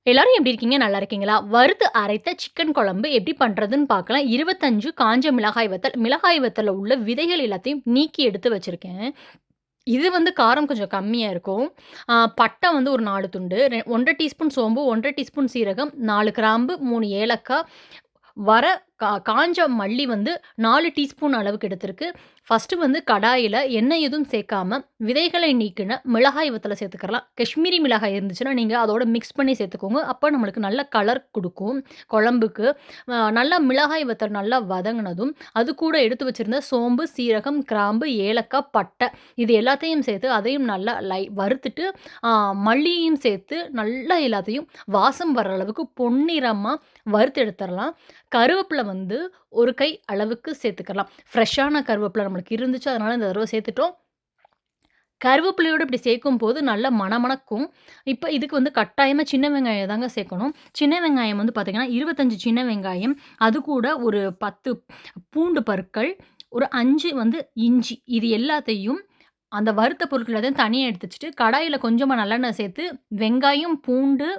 எல்லாரும் எப்படி இருக்கீங்க? நல்லா இருக்கீங்களா? வறுத்து அரைத்த சிக்கன் குழம்பு எப்படி பண்றதுன்னு பார்க்கலாம். 25 காஞ்ச மிளகாய் வத்தல். மிளகாய் வத்தல்ல உள்ள விதைகள் எல்லாத்தையும் நீக்கி எடுத்து வச்சிருக்கேன். இது வந்து காரம் கொஞ்சம் கம்மியா இருக்கும். பட்டை வந்து ஒரு 4 துண்டு, 1 1/2 டீஸ்பூன் சோம்பு, 1 1/2 டீஸ்பூன் சீரகம், 4 கிராம்பு, 3 ஏலக்காய், வர காஞ்ச மல்லி வந்து 4 டீஸ்பூன் அளவுக்கு எடுத்திருக்கு. ஃபர்ஸ்ட்டு வந்து கடாயில எண்ணெய் எதுவும் சேர்க்காம, விதைகளை நீக்கின மிளகாய் வத்தல சேர்த்துக்கலாம். காஷ்மீரி மிளகாய் இருந்துச்சுன்னா, நீங்க அதோட மிக்ஸ் பண்ணி சேர்த்துக்கோங்க. அப்ப நம்மளுக்கு நல்ல கலர் குடுக்கும் குழம்புக்கு. நல்லா மிளகாய் வத்தல் நல்லா வதங்குனதும், அது கூட எடுத்து வச்சிருந்த சோம்பு, சீரகம், கிராம்பு, ஏலக்காய், பட்டை இது எல்லாத்தையும் சேர்த்து அதையும் நல்லா வறுத்துட்டு, அ மல்லியையும் சேர்த்து நல்லா எல்லாத்தையும் வாசம் வர அளவுக்கு பொன்னிறமா வறுத்து எடுத்துறலாம். கருவேப்பில வந்து ஒரு கை அளவுக்கு சேர்த்துக்கலாம். ஃப்ரெஷ்ஷான கருவேப்பில நம்மளுக்கு இருந்துச்சு. அதனால இந்த தடவ சேர்த்துட்டோம். கருவேப்பிலையோட இப்படி சேர்க்கும்போது நல்ல மணமணக்கும். இப்ப இதுக்கு வந்து கட்டாயமா சின்ன வெங்காயம் தாங்க சேர்க்கணும். சின்ன வெங்காயம் வந்து பார்த்தீங்கன்னா, 25 சின்ன வெங்காயம், அது கூட ஒரு 10 பூண்டு பற்கள், ஒரு 5 வந்து இஞ்சி. இது எல்லாத்தையும் அந்த வறுத்த பொருட்கள் எல்லாத்தையும் தனியா எடுத்து வச்சுட்டு, கடாயில கொஞ்சமா நல்லெண்ணெய் சேர்த்து, வெங்காயம், பூண்டு,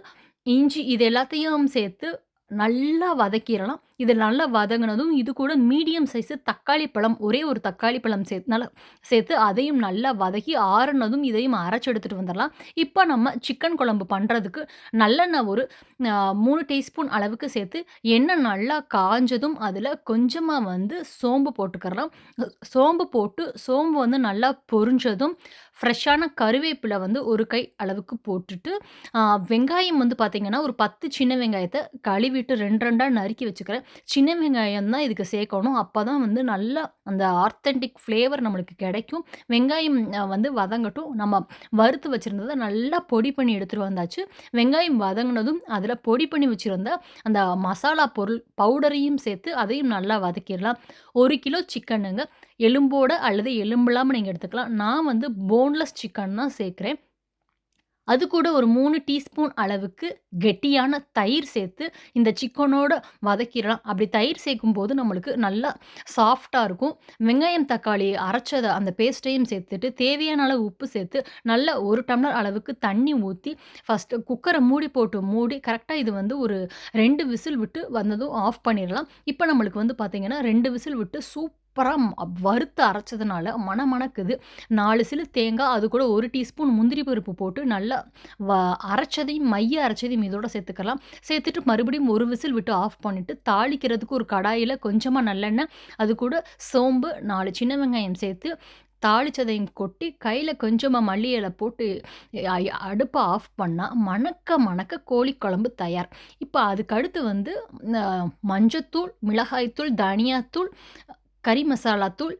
இஞ்சி இது எல்லாத்தையும் சேர்த்து நல்லா வதக்கிறலாம். இது நல்லா வதங்குனதும், இது கூட மீடியம் சைஸு தக்காளி பழம், ஒரே ஒரு தக்காளி பழம் சேர்த்து அதையும் நல்லா வதக்கி ஆறுனதும் இதையும் அரைச்சு எடுத்துட்டு வந்துரலாம். இப்ப நம்ம சிக்கன் குழம்பு பண்றதுக்கு நல்லெண்ணெய் ஒரு 3 டீஸ்பூன் அளவுக்கு சேர்த்து, எண்ணெய் நல்லா காஞ்சதும் அதில கொஞ்சமா வந்து சோம்பு போட்டுக்கிறலாம். சோம்பு போட்டு, சோம்பு வந்து நல்லா பொரிஞ்சதும், ஃப்ரெஷ்ஷான கருவேப்பில வந்து ஒரு கை அளவுக்கு போட்டுட்டு, ஆ வெங்காயம் வந்து பார்த்தீங்கன்னா, ஒரு 10 சின்ன வெங்காயத்த கழுவிட்டு 2 2டா நறுக்கி வச்சுக்கிறேன். சின்ன வெங்காயம் தான் இதுக்கு சேர்க்கணும். அப்பதான் வந்து நல்லா அந்த ஆத்தென்டிக் ஃப்ளேவர் நம்மளுக்கு கிடைக்கும். வெங்காயம் வந்து வதங்கட்டும். நம்ம வறுத்து வச்சிருந்தத நல்லா பொடி பண்ணி எடுத்துட்டு வந்தாச்சு. வெங்காயம் வதங்குனதும், அதில பொடி பண்ணி வச்சிருந்த அந்த மசாலா பொருள் பவுடரையும் சேர்த்து அதையும் நல்லா வதக்கிடலாம். 1 கிலோ சிக்கனுங்க. எலும்போட அல்லது எலும்பு இல்லாம நீங்க எடுத்துக்கலாம். நான் வந்து போன்லெஸ் சிக்கன் தான் சேர்க்கிறேன். அது கூட ஒரு 3 டீஸ்பூன் அளவுக்கு கெட்டியான தயிர் சேர்த்து, இந்த சிக்கனோட வதக்கிடலாம். அப்படி தயிர் சேர்க்கும்போது நம்மளுக்கு நல்லா சாஃப்ட்டா இருக்கும். வெங்காயம், தக்காளி அரைச்சத அந்த பேஸ்ட்டையும் சேர்த்துட்டு, தேவையான அளவு உப்பு சேர்த்து, நல்லா 1 டம்ளர் அளவுக்கு தண்ணி ஊத்தி, ஃபர்ஸ்ட்டு குக்கர மூடி போட்டு மூடி, கரெக்ட்டா இது வந்து ஒரு 2 விசில் விட்டு வந்ததும் ஆஃப் பண்ணிறலாம். இப்ப நம்மளுக்கு வந்து பார்த்தீங்கன்னா, 2 விசில் விட்டு சூப்பரா வறுத்து அரைச்சதுனால மணக்குது. 4 சிலு தேங்கா, அது கூட 1 டீஸ்பூன் முந்திரி பருப்பு போட்டு நல்லா வ அரைச்சதையும் மைய அரைச்சதையும் இதோட சேர்த்துக்கலாம். சேர்த்துட்டு மறுபடியும் 1 விசில் விட்டு ஆஃப் பண்ணிட்டு, தாளிக்கிறதுக்கு ஒரு கடாயில கொஞ்சமா நல்லெண்ணெய், அது கூட சோம்பு, 4 சின்ன வெங்காயம் சேர்த்து, தாளிச்சதையும் கொட்டி, கையில கொஞ்சமா மல்லி இல போட்டு அடுப்ப ஆஃப் பண்ணா, மணக்க மணக்க கோழி குழம்பு தயார். இப்ப அதுக்கு அடுத்து வந்து அ மஞ்சத்தூள், மிளகாய்த்தூள், தனியாத்தூள், கறி மசாலா தூள்,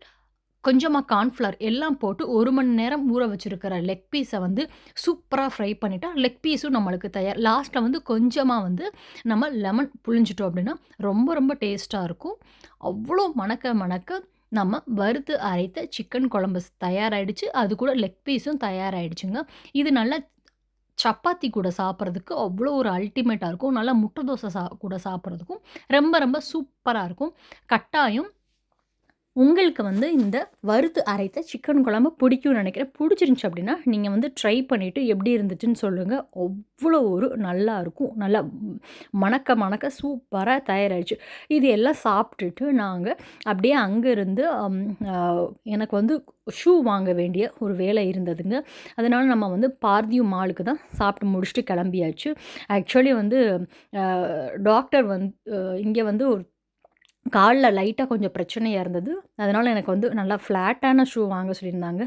கொஞ்சமா கார்ன்ஃப்ளவர் எல்லாம் போட்டு 1 மணி நேரம் ஊற வச்சிருக்கிற லெக் பீஸ வந்து சூப்பரா ஃப்ரை பண்ணிட்டா, லெக் பீஸும் நம்மளுக்கு தயார். லாஸ்ட்ல வந்து கொஞ்சமா வந்து நம்ம லெமன் புழிஞ்சிட்டோம் அப்படின்னா, ரொம்ப ரொம்ப டேஸ்ட்டா இருக்கும். அவ்ளோ மணக்க மணக்க நம்ம வறுத்து அரைத்த சிக்கன் குழம்பு தயாராயிடுச்சு. அது கூட லெக் பீஸும் தயாராயிடுச்சுங்க. இது நல்லா சப்பாத்தி கூட சாப்பிடுறதுக்கு அவ்ளோ ஒரு அல்டிமேட்டா இருக்கும். நல்லா முட்டை தோசை கூட சாப்பிடுறதுக்கும் ரொம்ப ரொம்ப சூப்பரா இருக்கும். கட்டாயம் உங்களுக்கு வந்து இந்த வறுத்து அரைத்த சிக்கன் குழம்பு பிடிக்கும்னு நினைக்கிறேன். பிடிச்சிருந்துச்சு அப்படின்னா, நீங்க வந்து ட்ரை பண்ணிட்டு எப்படி இருந்துச்சுன்னு சொல்லுங்க. அவ்வளோ ஒரு நல்லாருக்கும். நல்லா மணக்க மணக்க சூப்பரா தயாராகிடுச்சு. இது எல்லாம் சாப்பிட்டுட்டு நாங்க அப்படியே அங்கேருந்து அ எனக்கு வந்து ஷூ வாங்க வேண்டிய ஒரு வேலை இருந்ததுங்க. அதனால நம்ம வந்து பார்தியூ மாலுக்கு தான் சாப்பிட்டு முடிச்சுட்டு கிளம்பியாச்சு. ஆக்சுவலி வந்து அ டாக்டர் இங்க வந்து ஒரு கால்ல லைட்டா கொஞ்சம் பிரச்சனையா இருந்தது. அதனால எனக்கு வந்து நல்லா ஃப்ளாட்டான ஷூ வாங்க சொல்லியிருந்தாங்க.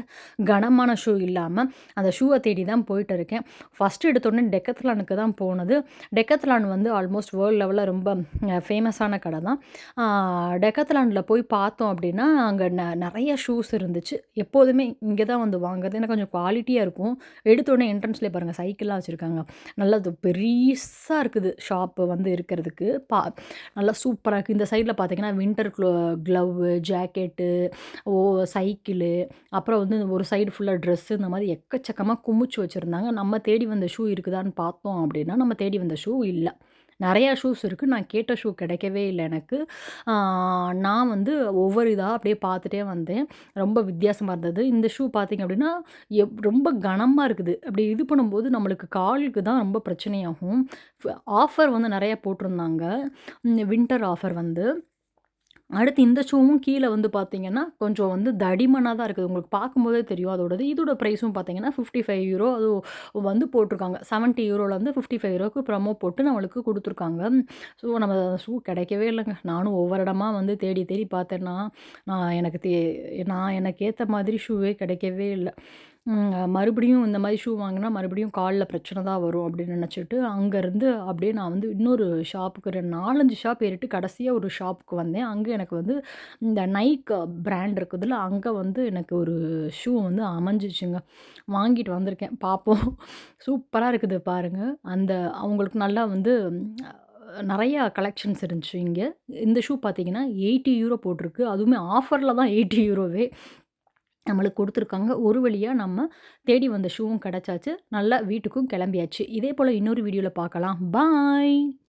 கனமான ஷூ இல்லாம, அந்த ஷூவ தேடி தான் போயிட்டு இருக்கேன். ஃபர்ஸ்ட்டு எடுத்தோனே டெக்கத்லானுக்கு தான் போனது. டெக்கத்லான் வந்து ஆல்மோஸ்ட் வேர்ல்ட் லெவல்ல ரொம்ப ஃபேமஸான கடை தான். ஆ டெக்கத்லான்ல போய் பார்த்தோம் அப்டின்னா, அங்க நெறைய ஷூஸ் இருந்துச்சு. எப்போதுமே இங்க தான் வந்து வாங்குறது. ஏன்னா கொஞ்சம் குவாலிட்டியா இருக்கும். எடுத்தோனே என்ட்ரன்ஸ்லயே பாருங்க சைக்கிள்லாம் வச்சிருக்காங்க. நல்லா அது பெரிசா இருக்குது ஷாப்பு வந்து இருக்கிறதுக்கு. நல்லா சூப்பரா இருக்கு. இந்த சைட்ல பார்த்தீங்கன்னா, வின்டர் க்ளவ்வு, ஜாக்கெட்டு, ஓ சைக்கிளு, அப்புறம் வந்து ஒரு சைடு ஃபுல்லா ட்ரெஸ்ஸு இந்த மாரி எக்கச்சக்கமா குமிச்சு வச்சிருந்தாங்க. நம்ம தேடி வந்த ஷூ இருக்குதான்னு பார்த்தோம் அப்டின்னா, நம்ம தேடி வந்த ஷூ இல்ல. நெறையா ஷூஸ் இருக்கு. நான் கேட்ட ஷூ கிடைக்கவே இல்ல எனக்கு. ஆ நான் வந்து ஒவ்வொரு இதா அப்படியே பார்த்துட்டே வந்தேன். ரொம்ப வித்தியாசமா இருந்தது. இந்த ஷூ பார்த்தீங்க அப்படின்னா, ரொம்ப கனமா இருக்குது. அப்படி இது பண்ணும்போது நம்மளுக்கு காலுக்கு தான் ரொம்ப பிரச்சனையாகும். ஃப ஆஃபர் வந்து நெறைய போட்டிருந்தாங்க. வின்டர் ஆஃபர் வந்து. அடுத்து இந்த ஷூவும் கீழ வந்து பார்த்தீங்கன்னா, கொஞ்சம் வந்து தடிமனா தான் இருக்குது. உங்களுக்கு பார்க்கும்போதே தெரியும் அதோடது. இதோட பிரைஸும் பார்த்தீங்கன்னா, €55 அதுவும் வந்து போட்டிருக்காங்க. €70லேருந்து €55க்கு ப்ரமோ போட்டு நம்மளுக்கு குடுத்துருக்காங்க. ஸோ நம்ம ஷூ கிடைக்கவே இல்லங்க. நானும் ஒவ்வொரு இடமா வந்து தேடி தேடி பார்த்தேன்னா, நான் எனக்கு நான் எனக்கு ஏத்த மாதிரி ஷூவே கிடைக்கவே இல்ல. மறுபடியும் இந்த மாரி ஷூ வாங்குனா மறுபடியும் கால்ல பிரச்சனை தான் வரும் அப்படின்னு நினச்சுட்டு, அங்கருந்து அப்படியே நான் வந்து இன்னொரு ஷாப்புக்கு 4, 5 ஷாப் ஏறிட்டு கடைசியா ஒரு ஷாப்புக்கு வந்தேன். அங்க எனக்கு வந்து இந்த நைக் பிராண்ட் இருக்குதுல்ல, அங்க வந்து எனக்கு ஒரு ஷூ வந்து அமைஞ்சிச்சுங்க. வாங்கிட்டு வந்திருக்கேன். பார்ப்போம். சூப்பரா இருக்குது பாருங்க. அந்த அவங்களுக்கு நல்லா வந்து நெறையா கலெக்ஷன்ஸ் இருந்துச்சு இங்க. இந்த ஷூ பார்த்தீங்கன்னா, €80 போட்டிருக்கு. அதுவுமே ஆஃபர்ல தான் €80வே நம்மளுக்கு குடுத்துருக்காங்க. ஒரு வழியா நம்ம தேடி வந்த ஷூவும் கிடைச்சாச்சு. நல்லா வீட்டுக்கும் கிளம்பியாச்சு. இதே போல இன்னொரு வீடியோல பார்க்கலாம். பாய்.